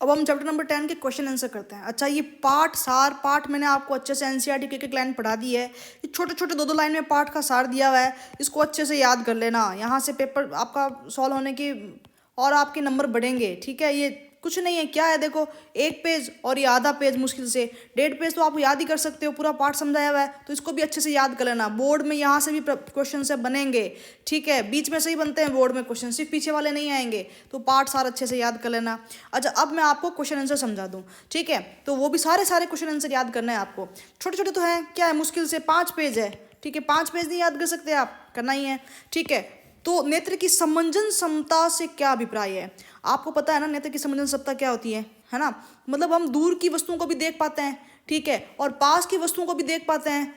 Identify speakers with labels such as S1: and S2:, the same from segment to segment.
S1: अब हम chapter number 10 के क्वेश्चन आंसर करते हैं। अच्छा, ये पाठ सार पाठ मैंने आपको अच्छे से एनसीईआरटी के एक लाइन पढ़ा दी है। ये छोटे छोटे दो लाइन में पाठ का सार दिया हुआ है, इसको अच्छे से याद कर लेना। यहाँ से पेपर आपका सॉल्व होने की और आपके नंबर बढ़ेंगे। ठीक है, ये कुछ नहीं है, क्या है देखो, एक पेज और ये आधा पेज, मुश्किल से 1.5 पेज तो आप याद ही कर सकते हो, पूरा पाठ समझाया हुआ है। तो इसको भी अच्छे से याद कर लेना। बोर्ड में यहाँ से भी क्वेश्चन से बनेंगे। ठीक है, बीच में से ही बनते हैं बोर्ड में क्वेश्चन, सिर्फ पीछे वाले नहीं आएंगे। तो पाठ सारा अच्छे से याद कर लेना। अच्छा, अब मैं आपको क्वेश्चन आंसर समझा दूँ। ठीक है, तो वो भी सारे क्वेश्चन आंसर याद करना है आपको। छोटे छोटे तो हैं, क्या है, मुश्किल से 5 पेज है। ठीक है, 5 पेज नहीं याद कर सकते आप, करना ही है। ठीक है, तो नेत्र की समंजन क्षमता से क्या अभिप्राय है? आपको पता है ना नेत्र की समंजन क्षमता क्या होती है ना? मतलब हम दूर की वस्तुओं को भी देख पाते हैं, ठीक है, और पास की वस्तुओं को भी देख पाते हैं।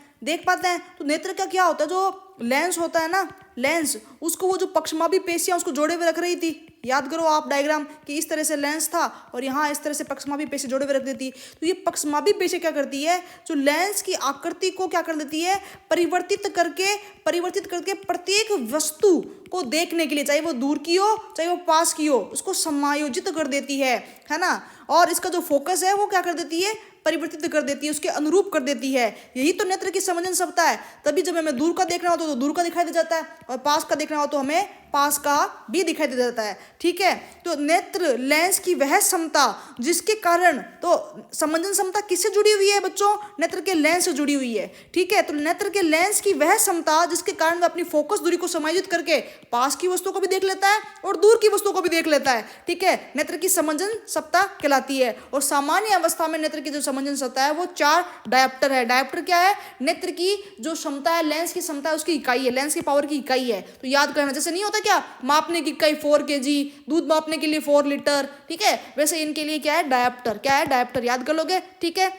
S1: तो नेत्र का क्या होता है, जो लेंस होता है ना, लेंस, उसको वो जो पक्षमापी पेशियां उसको जोड़े हुए रख रही थी। याद करो आप डायग्राम कि इस तरह से लेंस था और यहाँ इस तरह से पक्षमापी पेशी जोड़े हुए रख देती। तो ये पक्षमापी पेशी क्या करती है, जो लेंस की आकृति को क्या कर देती है, परिवर्तित करके प्रत्येक वस्तु को देखने के लिए, चाहे वो दूर की हो चाहे वो पास की हो, उसको समायोजित कर देती है ना। और इसका जो फोकस है वो क्या कर देती है, परिवर्तित कर देती है, उसके अनुरूप कर देती है। यही तो नेत्र की समंजन क्षमता है। तभी जब हमें दूर का देखना हो तो दूर का दिखाई दे जाता है, और पास का देखना हो तो हमें पास का भी दिखाई दे जाता है। ठीक है, तो नेत्र लेंस की वह क्षमता जिसके कारण, तो समंजन क्षमता किससे जुड़ी हुई है बच्चों, नेत्र के लेंस से जुड़ी हुई है। ठीक है, तो नेत्र के लेंस की वह क्षमता जिसके कारण वह अपनी फोकस दूरी को समायोजित करके पास की वस्तुओं को भी देख लेता है और दूर की वस्तुओं को भी देख लेता है। ठीक है, नेत्र की समंजन क्षमता कहलाती है। और सामान्य अवस्था में नेत्र की जो समंजन क्षमता है वो 4 डायोप्टर है। डायोप्टर क्या है, नेत्र की जो क्षमता है, लेंस की क्षमता है, उसकी इकाई है, लेंस की पावर की इकाई है। तो याद करना, जैसे नहीं होता क्या, मापने की इकाई 4 kg, दूध मापने के लिए 4 लीटर। ठीक है, वैसे इनके लिए क्या है, डायोप्टर। क्या है, डायोप्टर, याद कर लोगे। ठीक है,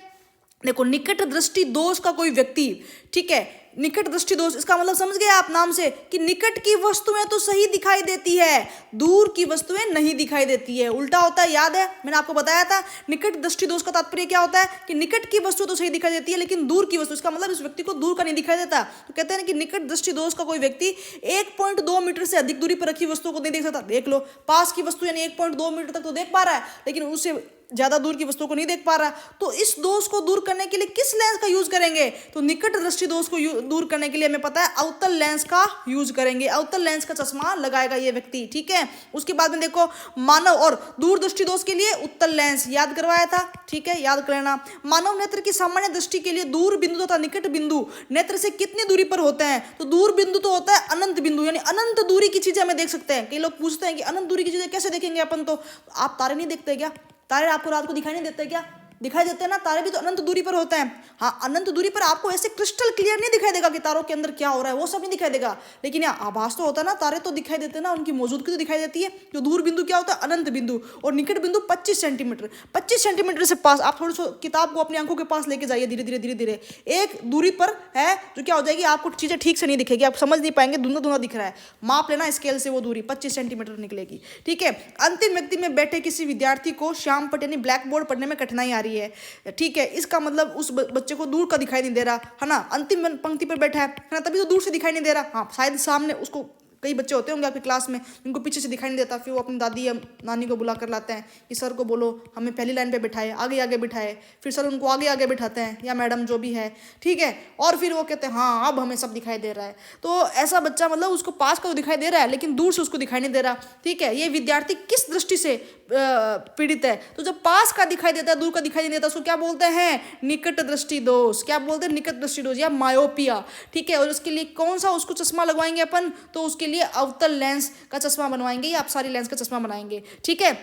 S1: देखो, निकट दृष्टि दोष का कोई व्यक्ति, ठीक है, निकट दृष्टि दोष, इसका मतलब समझ गए आप नाम से कि निकट की वस्तुएं तो सही दिखाई देती है, दूर की वस्तुएं नहीं दिखाई देती है। उल्टा होता है, याद है, मैंने आपको बताया था। निकट दृष्टि दोष का तात्पर्य क्या होता है कि निकट की वस्तु तो सही दिखाई देती है लेकिन दूर की वस्तु, इसका मतलब इस व्यक्ति को दूर का नहीं दिखाई देता। तो कहते हैं कि निकट दृष्टि दोष का कोई व्यक्ति 1.2 मीटर से अधिक दूरी पर रखी वस्तुओं को नहीं देख सकता। देख लो, पास की वस्तु यानी 1.2 मीटर तक तो देख पा रहा है, लेकिन उससे ज्यादा दूर की वस्तुओं को नहीं देख पा रहा। तो इस दोष को दूर करने के लिए किस लेंस का यूज करेंगे, तो निकट दृष्टि दोष को दूर करने के लिए हमें पता है अवतल लेंस का यूज करेंगे। अवतल लेंस का चश्मा लगाएगा ये व्यक्ति। ठीक है, उसके बाद में देखो, मानव और दूर दृष्टि दोष के लिए उत्तल लेंस याद करवाया था। ठीक है, याद कर लेना। मानव नेत्र की सामान्य दृष्टि के लिए दूर बिंदु तथा निकट बिंदु नेत्र से कितनी दूरी पर होते हैं, तो दूर बिंदु तो होता है अनंत बिंदु, यानी अनंत दूरी की चीजें हमें देख सकते हैं। कई लोग पूछते हैं कि अनंत दूरी की चीजें कैसे देखेंगे अपन, तो आप तारे नहीं देखते क्या, तारे आपको रात को दिखाई नहीं देते क्या, दिखाई देते हैं ना, तारे भी तो अनंत दूरी पर होते हैं। हाँ, अनंत दूरी पर आपको ऐसे क्रिस्टल क्लियर नहीं दिखाई देगा कि तारों के अंदर क्या हो रहा है, वो सब नहीं दिखाई देगा, लेकिन यहाँ आभास तो होता है ना, तारे तो दिखाई देते हैं ना, उनकी मौजूदगी तो दिखाई देती है। जो दूर बिंदु क्या होता है, अनंत बिंदु, और निकट बिंदु 25 सेंटीमीटर। 25 सेंटीमीटर से पास, आप थोड़ी सी किताब को अपनी आंखों के पास लेके जाइए, धीरे धीरे धीरे धीरे एक दूरी पर है, जो क्या हो जाएगी, आपको चीजें ठीक से नहीं दिखेगी, आप समझ नहीं पाएंगे, धुंधला धुंधला दिख रहा है। माप लेना स्केल से, वो दूरी 25 सेंटीमीटर निकलेगी। ठीक है, अंतिम व्यक्ति में बैठे किसी विद्यार्थी को श्याम पट यानी ब्लैक बोर्ड पढ़ने में कठिनाई आ रही है। ठीक है, इसका मतलब उस बच्चे को दूर का दिखाई नहीं दे रहा है ना, अंतिम पंक्ति पर बैठा है ना, तभी तो दूर से दिखाई नहीं दे रहा। हाँ, शायद सामने उसको, कई बच्चे होते होंगे आपकी क्लास में जिनको पीछे से दिखाई नहीं देता, फिर वो अपनी दादी या नानी को बुला कर लाते हैं कि सर को बोलो हमें पहली लाइन पे बिठाए, आगे आगे बिठाए, फिर सर उनको आगे आगे बिठाते हैं या मैडम जो भी है। ठीक है, और फिर वो कहते हैं हाँ अब हमें सब दिखाई दे रहा है। तो ऐसा बच्चा, मतलब उसको पास का तो दिखाई दे रहा है लेकिन दूर से उसको दिखाई नहीं दे रहा। ठीक है, ये विद्यार्थी किस दृष्टि से पीड़ित है, तो जब पास का दिखाई देता है, दूर का दिखाई नहीं देता, उसको क्या बोलते हैं, निकट दृष्टि दोष। क्या बोलते हैं, निकट दृष्टि दोष या मायोपिया। ठीक है, और उसके लिए कौन सा उसको चश्मा लगवाएंगे अपन, तो उसके लिए अवतल लेंस का चश्मा बनवाएंगे या अपसारी लेंस का चश्मा बनाएंगे। ठीक है,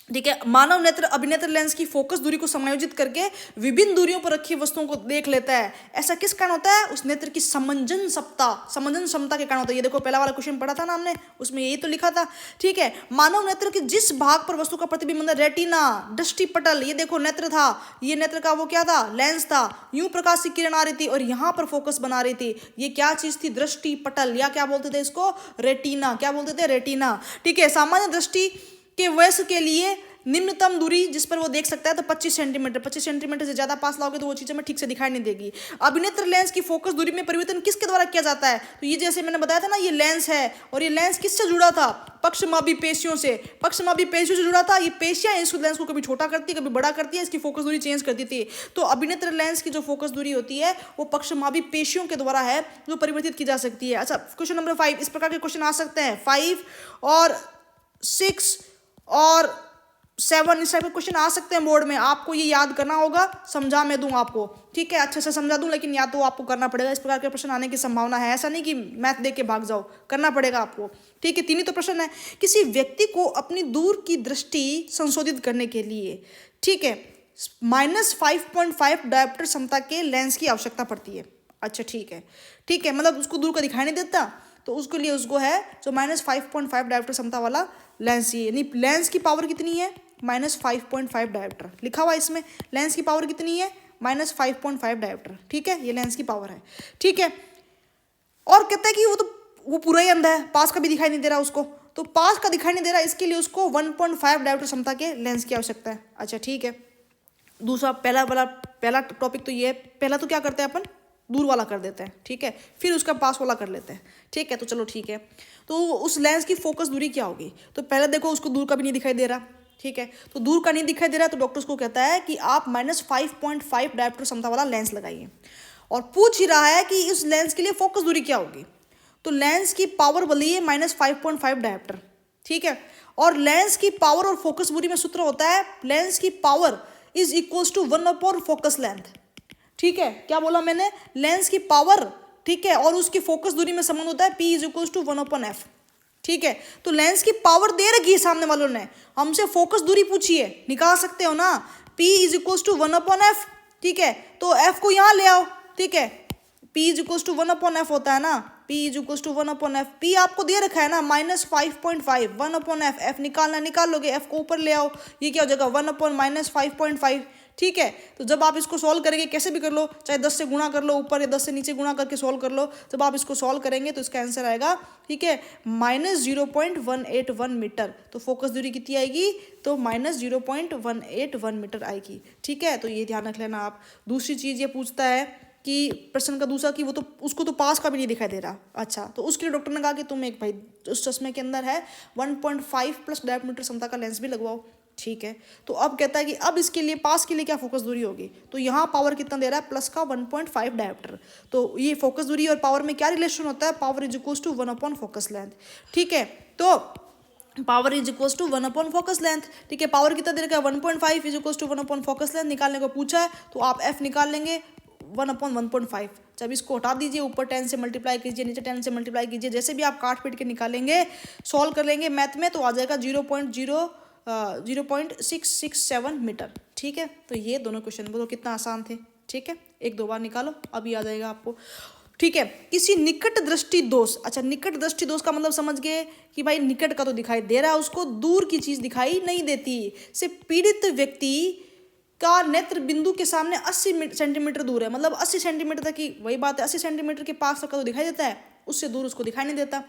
S1: ठीक है, मानव नेत्र अभिनेत्र लेंस की फोकस दूरी को समायोजित करके विभिन्न दूरियों पर रखी वस्तुओं को देख लेता है। ऐसा किस कारण होता है, उस नेत्र की समंजन क्षमता के कारण होता है। ये देखो, पहला वाला क्वेश्चन पढ़ा था ना हमने, उसमें यही तो लिखा था। ठीक है, मानव नेत्र के जिस भाग पर वस्तु का प्रतिबिंब, रेटिना, दृष्टि पटल, ये देखो नेत्र था, ये नेत्र का वो क्या था, लेंस था, यूं प्रकाश की किरण आ रही थी और यहाँ पर फोकस बना रही थी। ये क्या चीज थी, दृष्टि पटल, या क्या बोलते थे इसको, रेटिना। क्या बोलते थे, रेटिना। ठीक है, सामान्य दृष्टि के वयस्क के लिए निम्नतम दूरी जिस पर वो देख सकता है तो 25 सेंटीमीटर, 25 सेंटीमीटर से ज़्यादा पास लाओगे तो वो चीज़ हमें ठीक से दिखाई नहीं देगी। अभिनेत्र लेंस की फोकस दूरी में परिवर्तन किसके द्वारा किया जाता है? तो ये जैसे मैंने बताया था ना, ये लेंस है और ये लेंस किससे जुड़ा था? पक्षमापी पेशियों से। पक्षमापी पेशियों से जुड़ा था। ये पेशियां इस लेंस को कभी छोटा करती है, कभी बड़ा करती है, इसकी फोकस दूरी चेंज करती थी। तो अभिनेत्र लेंस की जो फोकस दूरी होती है वो पक्षमापी पेशियों के द्वारा है जो परिवर्तित की जा सकती है। अच्छा, क्वेश्चन नंबर 5, इस प्रकार के क्वेश्चन आ सकते हैं 5 और 6 और 7, इस टाइप के क्वेश्चन आ सकते हैं बोर्ड में। आपको ये याद करना होगा, समझा मैं दूं आपको, ठीक है, अच्छे से समझा दूं, लेकिन या तो आपको करना पड़ेगा। इस प्रकार के प्रश्न आने की संभावना है, ऐसा नहीं कि मैथ देख के भाग जाओ, करना पड़ेगा आपको, ठीक है। 3 ही तो प्रश्न है। किसी व्यक्ति को अपनी दूर की दृष्टि संशोधित करने के लिए, ठीक है, -5.5 डायोप्टर क्षमता के लेंस की आवश्यकता पड़ती है। अच्छा, ठीक है, ठीक है, मतलब उसको दूर का दिखाई नहीं देता, तो उसके लिए उसको है जो -5.5 डायोप्टर क्षमता वाला लेंस चाहिए। यानी लेंस की पावर कितनी है? -5.5 डायोप्टर लिखा हुआ है इसमें। लेंस की पावर कितनी है? -5.5 डायोप्टर, ठीक है, ये लेंस की पावर है, ठीक है। और कहता है कि वो पूरा ही अंधा है, पास का भी दिखाई नहीं दे रहा उसको, तो पास का दिखाई नहीं दे रहा, इसके लिए उसको 1.5 डायोप्टर क्षमता के लेंस की आवश्यकता है। अच्छा, ठीक है। दूसरा पहला टॉपिक तो ये है। पहला तो क्या करते हैं अपन, दूर वाला कर देते हैं, ठीक है, फिर उसका पास वाला कर लेते हैं, ठीक है। तो चलो ठीक है, तो उस लेंस की फोकस दूरी क्या होगी? तो पहले देखो उसको दूर का भी नहीं दिखाई दे रहा, ठीक है, तो दूर का नहीं दिखाई दे रहा, तो डॉक्टर उसको कहता है कि आप -5.5 डायोप्टर क्षमता वाला लेंस लगाइए, और पूछ ही रहा है कि इस लेंस के लिए फोकस दूरी क्या होगी। तो लेंस की पावर बोली है -5.5 डायोप्टर, ठीक है, और लेंस की पावर और फोकस दूरी में सूत्र होता है लेंस की power is equals to 1 focus length, ठीक है। क्या बोला मैंने? लेंस की पावर, ठीक है, और उसकी फोकस दूरी में संबंध होता है P is equals to 1/f, ठीक है। तो लेंस की पावर दे रखी है सामने वालों ने, हमसे फोकस दूरी पूछी है, निकाल सकते हो ना, P is equals to 1/f, ठीक है, तो f को यहाँ ले आओ, ठीक है, P is equals to 1/f होता है ना, P is equals to 1/f, P आपको दे रखा है ना -5.5, 1/f, f निकालना, निकाल लोगे, f को ऊपर ले आओ, ये क्या हो जाएगा 1/-5.5, ठीक है। तो जब आप इसको सॉल्व करेंगे, कैसे भी कर लो, चाहे 10 से गुणा कर लो ऊपर या 10 से नीचे गुणा करके सॉल्व कर लो, जब आप इसको सॉल्व करेंगे तो इसका आंसर आएगा, ठीक है, -0.181 मीटर। तो फोकस दूरी कितनी आएगी? तो -0.181 मीटर आएगी, ठीक है। तो ये ध्यान रख लेना आप। दूसरी चीज़ ये पूछता है कि प्रश्न का दूसरा कि वो तो उसको तो पास का भी नहीं दिखाई दे रहा। अच्छा, तो उसके लिए डॉक्टर ने कहा कि तुम एक भाई उस चश्मे के अंदर है 1.5 प्लस डायोमीटर क्षमता का लेंस भी लगवाओ, ठीक है। तो अब कहता है कि अब इसके लिए पास के लिए क्या फोकस दूरी होगी? तो यहाँ पावर कितना दे रहा है? प्लस का 1.5 डायोप्टर। तो ये फोकस दूरी और पावर में क्या रिलेशन होता है? Power is equals to 1 focus length, ठीक है। तो power is equals to 1 focus length, ठीक है। पावर कितना दे रखा है? 1.5 is equals to 1 focus length निकालने को पूछा है, तो आप एफ निकाल लेंगे 1/1.5। जब इसको हटा दीजिए, ऊपर 10 से मल्टीप्लाई कीजिए, नीचे 10 से मल्टीप्लाई कीजिए, जैसे भी आप काट पीट के निकालेंगे, सॉल्व कर लेंगे मैथ में, तो आ जाएगा 0.667 मीटर, ठीक है। तो ये दोनों क्वेश्चन बोलो कितना आसान थे, ठीक है, 1-2 बार निकालो, अभी आ जाएगा आपको, ठीक है। किसी निकट दृष्टि दोष, अच्छा निकट दृष्टि दोष का मतलब समझ गए कि भाई निकट का तो दिखाई दे रहा है उसको, दूर की चीज दिखाई नहीं देती। से पीड़ित व्यक्ति का नेत्र बिंदु के सामने 80 सेंटीमीटर दूर है, मतलब 80 सेंटीमीटर तक की, वही बात है, 80 सेंटीमीटर के पास तक का तो दिखाई देता है, उससे दूर उसको दिखाई नहीं देता।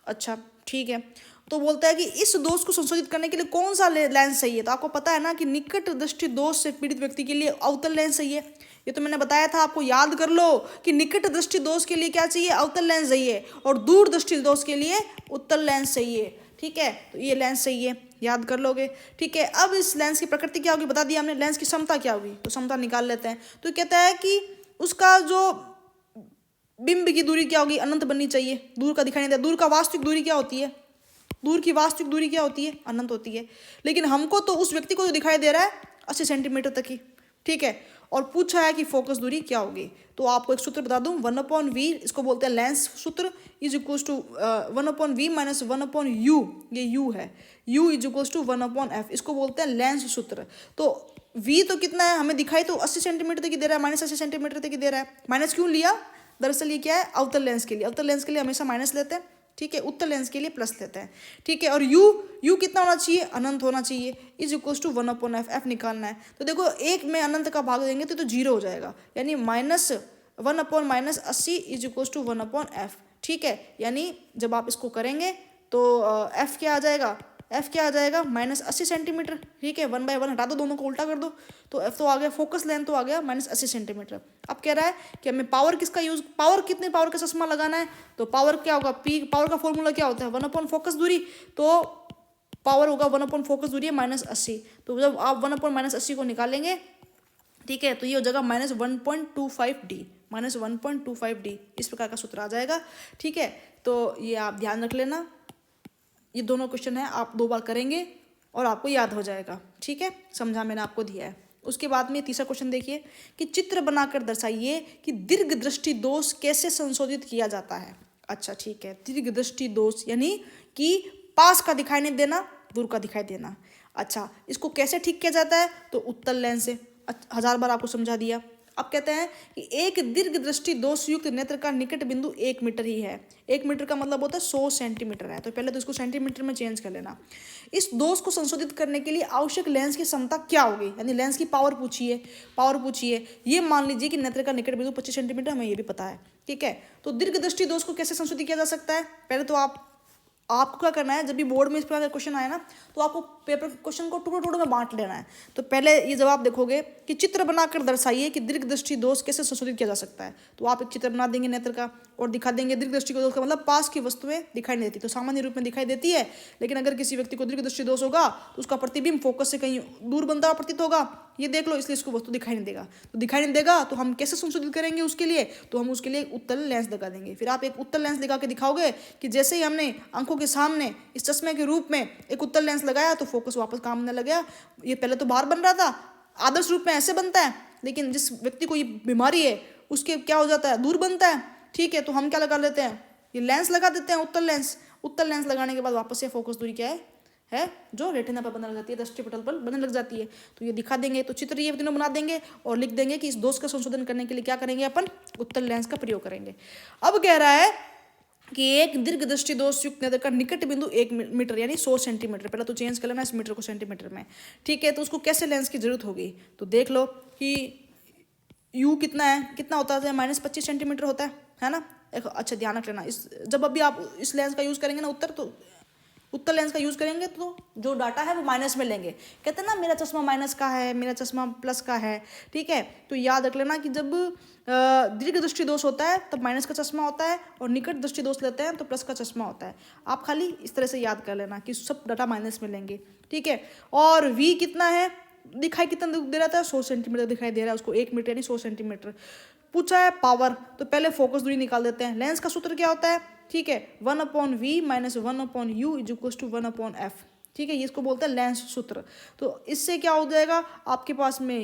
S1: अच्छा, ठीक है। तो बोलता है कि इस दोष को संशोधित करने के लिए कौन सा लेंस चाहिए? तो आपको पता है ना कि निकट दृष्टि दोष से पीड़ित व्यक्ति के लिए अवतल लेंस चाहिए। ये तो मैंने बताया था आपको, याद कर लो कि निकट दृष्टि दोष के लिए क्या चाहिए? अवतल लेंस चाहिए, और दूर दृष्टि दोष के लिए उत्तल लेंस चाहिए, ठीक है। तो ये लेंस चाहिए, याद कर लोगे, ठीक है। अब इस लेंस की प्रकृति क्या होगी बता दिया हमने, लेंस की क्षमता क्या होगी, तो क्षमता निकाल लेते हैं। तो कहता है कि उसका जो बिंब की दूरी क्या होगी? अनंत बननी चाहिए, दूर का दिखाई नहीं देता। दूर का वास्तविक दूरी क्या होती है? दूर की वास्तविक दूरी क्या होती है? अनंत होती है। लेकिन हमको तो उस व्यक्ति को जो दिखाई दे रहा है 80 सेंटीमीटर तक ही, ठीक है। और पूछा है कि फोकस दूरी क्या होगी, तो आपको एक सूत्र बता दूं, 1/v, इसको बोलते हैं लेंस सूत्र, is equals to 1/v minus 1/u, ये u है, u is equals to 1/f, इसको बोलते हैं लेंस सूत्र। तो v तो कितना है हमें दिखाई, तो 80 सेंटीमीटर तक ही दे रहा है, -80 सेंटीमीटर तक ही दे रहा है। माइनस क्यों लिया? दरअसल ये क्या है? अवतल लेंस के लिए, अवतल लेंस के लिए हमेशा माइनस लेते हैं, ठीक है, उत्तल लेंस के लिए प्लस लेते हैं, ठीक है। और u कितना होना चाहिए? अनंत होना चाहिए, is equals to 1/f, f निकालना है। तो देखो एक में अनंत का भाग देंगे तो 0 हो जाएगा, यानी -1/-80 इज इक्वल्स टू 1/f, ठीक है। यानी जब आप इसको करेंगे तो f क्या आ जाएगा? एफ क्या आ जाएगा -80 सेंटीमीटर। ठीक है, 1/1 हटा दो, दोनों को उल्टा कर दो, तो एफ तो आ गया, फोकस लेंथ तो आ गया -80 सेंटीमीटर। अब कह रहा है कि हमें पावर किसका यूज, पावर कितने पावर का चश्मा लगाना है, तो पावर क्या होगा, पी, पावर का फॉर्मूला क्या होता है 1/फोकस दूरी, तो पावर होगा 1/फोकस दूरी है -80। तो जब आप 1/-80 को निकालेंगे, ठीक है, तो ये हो जाएगा -1.25D, -1.25D, इस प्रकार का सूत्र आ जाएगा। ठीक है, तो ये आप ध्यान रख लेना, ये दोनों क्वेश्चन है, आप 2 बार करेंगे और आपको याद हो जाएगा। ठीक है, समझा मैंने आपको दिया है। उसके बाद में तीसरा क्वेश्चन देखिए कि चित्र बनाकर दर्शाइए कि दीर्घ दृष्टि दोष कैसे संशोधित किया जाता है। अच्छा ठीक है, दीर्घ दृष्टि दोष यानी कि पास का दिखाई नहीं देना, दूर का दिखाई देना। अच्छा, इसको कैसे ठीक किया जाता है, तो उत्तल लेंस से। 1000 बार आपको समझा दिया। अब कहते हैं कि एक दीर्घ दृष्टि दोष युक्त नेत्र का निकट बिंदु 1 मीटर ही है। 1 मीटर का मतलब होता है 100 सेंटीमीटर है, तो पहले तो इसको सेंटीमीटर में चेंज कर लेना। इस दोष को संशोधित करने के लिए आवश्यक लेंस की क्षमता क्या होगी, यानी लेंस की पावर पूछिए। ये मान लीजिए कि नेत्र का निकट बिंदु 25 सेंटीमीटर, हमें ये भी पता है। ठीक है, तो दीर्घ दृष्टि दोष को कैसे संशोधित किया जा सकता है, पहले तो आपको क्या करना है, जब भी बोर्ड में इस प्रकार का क्वेश्चन आए ना, तो आपको पेपर क्वेश्चन को टुकड़ों में बांट लेना है। तो पहले ये जवाब देखोगे कि चित्र बनाकर दर्शाइए कि दीर्घ दृष्टि दोष कैसे संशोधित किया जा सकता है, तो आप एक चित्र बना देंगे नेत्र का और दिखा देंगे दीर्घ दृष्टि दोष का मतलब पास की वस्तुएं दिखाई नहीं देती, तो सामान्य रूप में दिखाई देती है, लेकिन अगर किसी व्यक्ति को दीर्घ दृष्टि दोष होगा तो उसका प्रतिबिंब फोकस से कहीं दूर बनता हुआ प्रतीत होगा, ये देख लो, इसलिए इसको वस्तु दिखाई नहीं देगा। तो दिखाई नहीं देगा तो हम कैसे संशोधित करेंगे उसके लिए, तो हम उसके लिए एक उत्तल लेंस लगा देंगे। फिर आप एक उत्तल लेंस लगा के दिखाओगे कि जैसे ही हमने आंखों के सामने इस चश्मे के रूप में एक उत्तल लेंस लगाया तो फोकस वापस काम में लग गया। ये पहले तो बाहर बन रहा था, आदर्श रूप में ऐसे बनता है, लेकिन जिस व्यक्ति को ये बीमारी है उसके क्या हो जाता है, दूर बनता है। ठीक है, तो हम क्या लगा लेते हैं, ये लेंस लगा देते हैं उत्तल लेंस लगाने के बाद वापस से फोकस दूरी क्या है जो रेटिना पर बनने लग जाती है, दृष्टि पटल पर बनने लग जाती है। तो ये दिखा देंगे, तो चित्र ये तीनों बना देंगे और लिख देंगे कि इस दोष का संशोधन करने के लिए क्या करेंगे, अपन उत्तल लेंस का प्रयोग करेंगे। अब कह रहा है कि एक दीर्घ दृष्टि दोष युक्त नेत्र का निकट बिंदु 1 मीटर यानी 100 सेंटीमीटर, पहले तो चेंज कर लेना इस मीटर को सेंटीमीटर में। ठीक है, तो उसको कैसे लेंस की जरूरत होगी, तो देख लो कि यू कितना होता है, -25 सेंटीमीटर होता है ना। अच्छा ध्यान रख लेना, जब अभी आप इस लेंस का यूज करेंगे ना उत्तल लेंस का यूज करेंगे तो जो डाटा है वो माइनस में लेंगे। कहते हैं ना मेरा चश्मा माइनस का है, मेरा चश्मा प्लस का है। ठीक है, तो याद रख लेना कि जब दीर्घ दृष्टि दोष होता है तब माइनस का चश्मा होता है और निकट दृष्टि दोष लेते हैं तो प्लस का चश्मा होता है। आप खाली इस तरह से याद कर लेना कि सब डाटा माइनस में लेंगे। ठीक है, और v कितना है, दिखाई कितना दे रहा था, 100 सेंटीमीटर दिखाई दे रहा है उसको, 1 मीटर यानी 100 सेंटीमीटर। पूछा है पावर, तो पहले फोकस दूरी निकाल देते हैं। लेंस का सूत्र क्या होता है, ठीक है, 1/v - 1/u = 1/f। ठीक है, ये इसको बोलते हैं लेंस सूत्र। तो इससे क्या हो जाएगा, आपके पास में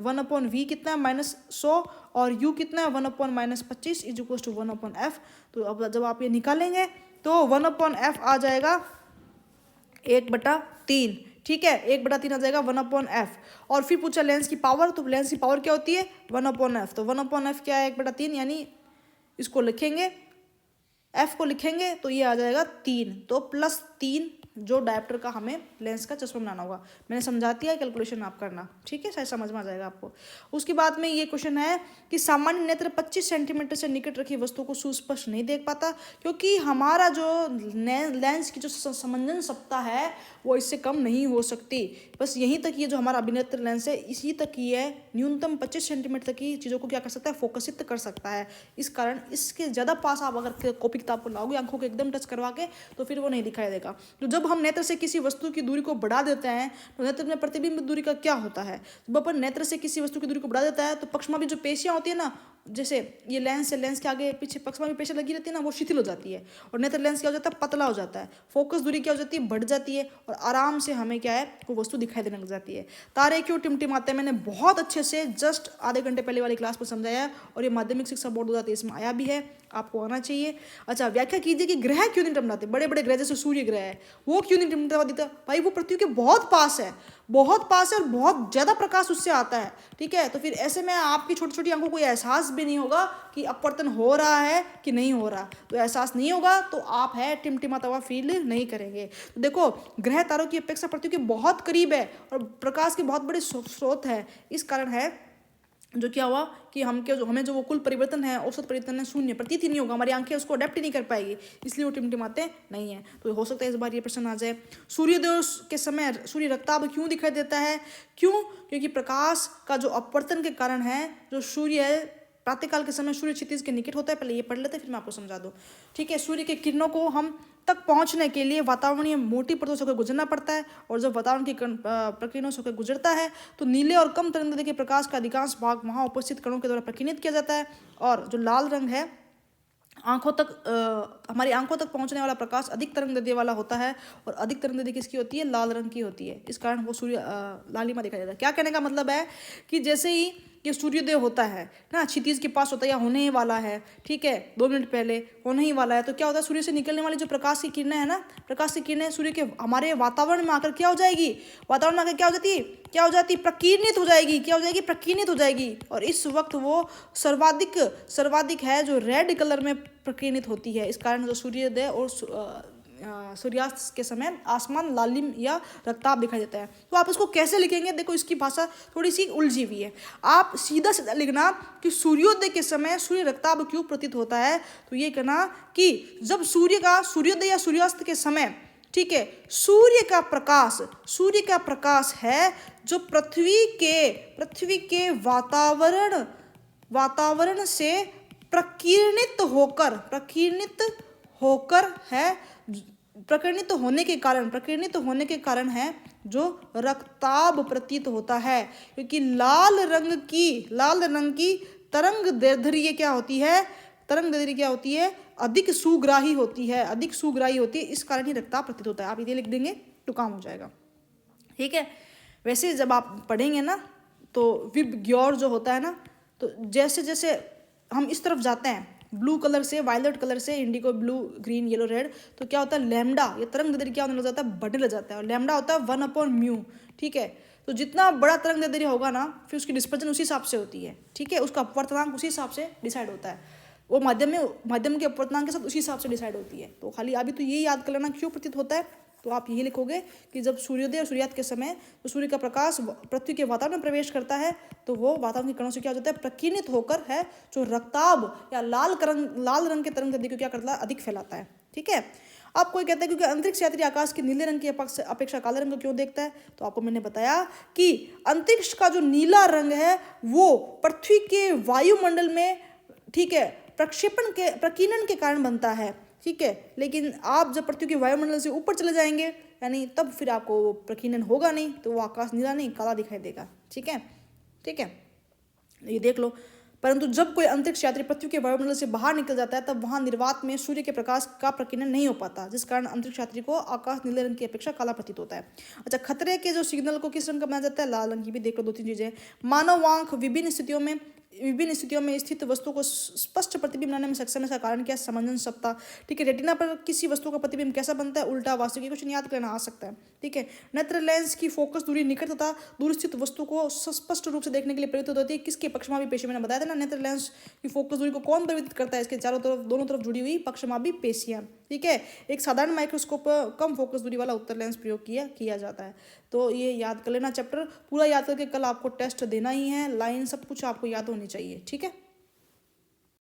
S1: 1/v कितना है -100 और u कितना है 1/-25 = 1/f। तो अब जब आप ये निकालेंगे तो 1/f आ जाएगा 1/3। ठीक है, 1/3 आ जाएगा 1/f। और फिर पूछा लेंस की पावर, तो लेंस की पावर क्या होती है 1/f। तो 1/f क्या है 1/3, यानी इसको लिखेंगे, f को लिखेंगे तो ये आ जाएगा 3, तो +3 जो डायप्टर का हमें लेंस का चश्मा बनाना होगा। मैंने समझा दिया, कैलकुलेशन आप करना। ठीक है, शायद समझ में आ जाएगा आपको। उसके बाद में ये क्वेश्चन है कि सामान्य नेत्र 25 सेंटीमीटर से निकट रखी वस्तु को सुस्पष्ट नहीं देख पाता, क्योंकि हमारा जो लेंस की जो समंजन क्षमता है वो इससे कम नहीं हो सकती। बस यहीं तक ये जो हमारा अभिनेत्र लेंस है इसी तक ही है, न्यूनतम 25 सेंटीमीटर तक की चीज़ों को क्या कर सकता है, फोकसित कर सकता है। इस कारण इसके ज़्यादा पास आप अगर कॉपी किताब को लाओगे आंखों को एकदम टच करवा के, तो फिर वो नहीं दिखाई देगा। तो जब हम नेत्र से किसी वस्तु की दूरी को बढ़ा देते हैं तो नेत्र में प्रतिबिंब दूरी का क्या होता है, जब अपन नेत्र से किसी वस्तु की दूरी को बढ़ा देता है तो पक्षमा भी जो पेशियां होती है ना, जैसे ये लेंस है, लेंस के आगे पीछे पक्षमा भी पेशियां लगी रहती है ना, वो शिथिल हो जाती है और नेत्र लेंस क्या हो जाता है, पतला हो जाता है। फोकस दूरी क्या हो जाती है, बढ़ जाती है और आराम से हमें क्या है वो वस्तु दिखाई देने लग जाती है। तारे क्यों टिमटिमाते हैं, मैंने बहुत अच्छे से जस्ट आधे घंटे पहले वाली क्लास में समझाया है और ये माध्यमिक शिक्षा बोर्ड 2023 में आया भी है, आपको आना चाहिए। अच्छा, व्याख्या कीजिए कि ग्रह क्यों नहीं टिमटाते, बड़े बड़े ग्रह जैसे सूर्य ग्रह है वो क्यों नहीं टिमटाता भाई, वो पृथ्वी के बहुत पास है और बहुत ज़्यादा प्रकाश उससे आता है। ठीक है, तो फिर ऐसे में आपकी छोटी छोटी आंखों को एहसास भी नहीं होगा कि अपवर्तन हो रहा है कि नहीं हो रहा। तो एहसास नहीं होगा तो आप है टिमटिमाता हुआ फील नहीं करेंगे। तो देखो, ग्रह तारों की अपेक्षा पृथ्वी के बहुत करीब है और प्रकाश के बहुत बड़े स्रोत है। इस कारण है जो क्या हुआ कि हमें जो वो कुल परिवर्तन है, औसत परिवर्तन है, शून्य प्रतीत ही नहीं होगा, हमारी आंखें उसको अडेप्ट ही नहीं कर पाएगी, इसलिए वो टिमटिमाते नहीं है। तो हो सकता है इस बार ये प्रश्न आ जाए। सूर्योदय के समय सूर्य रक्ताभ क्यों दिखाई देता है? क्यों? क्योंकि प्रकाश का जो अपवर्तन के कारण है, जो सूर्य है प्रातःकाल के समय सूर्य क्षितिज के निकट होता है। पहले ये पढ़ लेते हैं, फिर मैं आपको समझा दूँ। ठीक है, सूर्य के किरणों को हम तक पहुंचने के लिए वातावरणीय मोटी परतों से होकर गुजरना पड़ता है, और जब वातावरण की प्रकिरणों से होकर गुजरता है तो नीले और कम तरंगदैर्घ्य के प्रकाश का अधिकांश भाग वहां उपस्थित कणों के द्वारा प्रकीर्णित किया जाता है, और जो लाल रंग है आंखों तक हमारी आंखों तक पहुंचने वाला प्रकाश अधिक तरंगदैर्घ्य वाला होता है, और अधिक तरंगदैर्घ्य किसकी होती है? लाल रंग की होती है। इस कारण वो सूर्य लालिमा दिखाई देता है। क्या कहने का मतलब है कि जैसे ही ये सूर्योदय होता है ना, क्षितिज के पास होता है या होने ही वाला है, ठीक है, 2 मिनट पहले होने ही वाला है, तो क्या होता है, सूर्य से निकलने वाली जो प्रकाश की किरणें है ना, प्रकाश की किरणें सूर्य के हमारे वातावरण में आकर क्या हो जाएगी? वातावरण में आकर क्या हो जाती है? क्या हो जाती? प्रकीर्णित हो जाएगी। क्या हो जाएगी? प्रकीर्णित हो जाएगी। और इस वक्त वो सर्वाधिक है जो रेड कलर में प्रकीर्णित होती है। इस कारण जो सूर्योदय और सूर्यास्त के समय आसमान लालिम या रक्ताभ दिखाई देता है। तो आप इसको कैसे लिखेंगे? देखो, इसकी भाषा थोड़ी सी उलझी हुई है। आप सीधा सीधा लिखना कि सूर्योदय के समय सूर्य रक्ताभ क्यों प्रतीत होता है। तो ये कहना कि जब सूर्योदय या सूर्यास्त के समय, ठीक है, सूर्य का प्रकाश है जो पृथ्वी के वातावरण से प्रकीर्णित होने के कारण है जो रक्ताभ प्रतीत होता है। क्योंकि लाल रंग की तरंगदैर्घ्य क्या होती है? अधिक सुग्राही होती है। इस कारण ही रक्ताभ प्रतीत होता है। आप ये लिख देंगे तो काम हो जाएगा। ठीक है, वैसे जब आप पढ़ेंगे ना तो विबग्योर जो होता है ना, तो जैसे जैसे हम इस तरफ जाते हैं, ब्लू कलर से वायलेट कलर से Indigo blue green yellow red, तो क्या होता है? लैम्डा, ये तरंगदैर्घ्य क्या होने लग जाता है? बढ़ने लग जाता है। और लैम्डा होता है 1/μ। ठीक है, तो जितना बड़ा तरंगदैर्घ्य होगा ना, फिर उसकी डिस्पर्जन उसी हिसाब से होती है। ठीक है, उसका अपवर्तनांक उसी हिसाब से डिसाइड होता है। वो माध्यम के अपवर्तनांक के साथ उसी हिसाब से डिसाइड होती है। तो खाली अभी तो ये याद कर लेना क्यों प्रतीत होता है। तो आप यही लिखोगे कि जब सूर्योदय और सूर्यास्त के समय तो सूर्य का प्रकाश पृथ्वी के वातावरण में प्रवेश करता है, तो वो वातावरण के कणों से क्या हो जाता है? प्रकीर्णित होकर है जो रक्ताभ या लाल रंग के तरंगदैर्घ्य को क्या करता है? अधिक फैलाता है। ठीक है, आप कोई कहता है क्योंकि अंतरिक्ष यात्री आकाश के नीले रंग की अपेक्षा काले रंग को क्यों देखता है? तो आपको मैंने बताया कि अंतरिक्ष का जो नीला रंग है वो पृथ्वी के वायुमंडल में, ठीक है, प्रकीर्णन के कारण बनता है। ठीक है, लेकिन आप जब पृथ्वी के वायुमंडल से ऊपर चले जाएंगे, यानी तब फिर आपको प्रकीर्णन होगा नहीं, तो वो आकाश नीला नहीं काला दिखाई देगा। ठीक है, ये देख लो। परंतु जब कोई अंतरिक्ष यात्री पृथ्वी के वायुमंडल से बाहर निकल जाता है, तब वहां निर्वात में सूर्य के प्रकाश का प्रकीर्णन नहीं हो पाता, जिस कारण अंतरिक्ष यात्री को आकाश नीले रंग की अपेक्षा काला प्रतीत होता है। अच्छा, खतरे के जो सिग्नल को किस रंग का माना जाता है? लाल रंग की। भी देख लो 2-3 चीजें। मानव आंख विभिन्न स्थितियों में स्थित वस्तु को स्पष्ट प्रतिबिंब बनाने में सक्षम है। इसका कारण क्या है? समंजसता। ठीक है, रेटिना पर किसी वस्तु का प्रतिबिंब कैसा बनता है? उल्टा वास्तविक। क्वेश्चन याद करना आ सकता है। ठीक है, नेत्र लेंस की फोकस दूरी निकट तथा दूर स्थित वस्तु को स्पष्ट रूप से देखने के लिए प्रयुक्त होती है। किसके? पक्षमापी पेशी। मैंने बताया था ना, नेत्र लेंस की फोकस दूरी को कौन परिवर्तित करता है? इसके दोनों तरफ जुड़ी हुई पक्षमापी पेशियां। ठीक है, एक साधारण माइक्रोस्कोप पर कम फोकस दूरी वाला उत्तर लेंस प्रयोग किया जाता है। तो ये याद कर लेना, चैप्टर पूरा याद करके कल आपको टेस्ट देना ही है। लाइन सब कुछ आपको याद होनी चाहिए। ठीक है।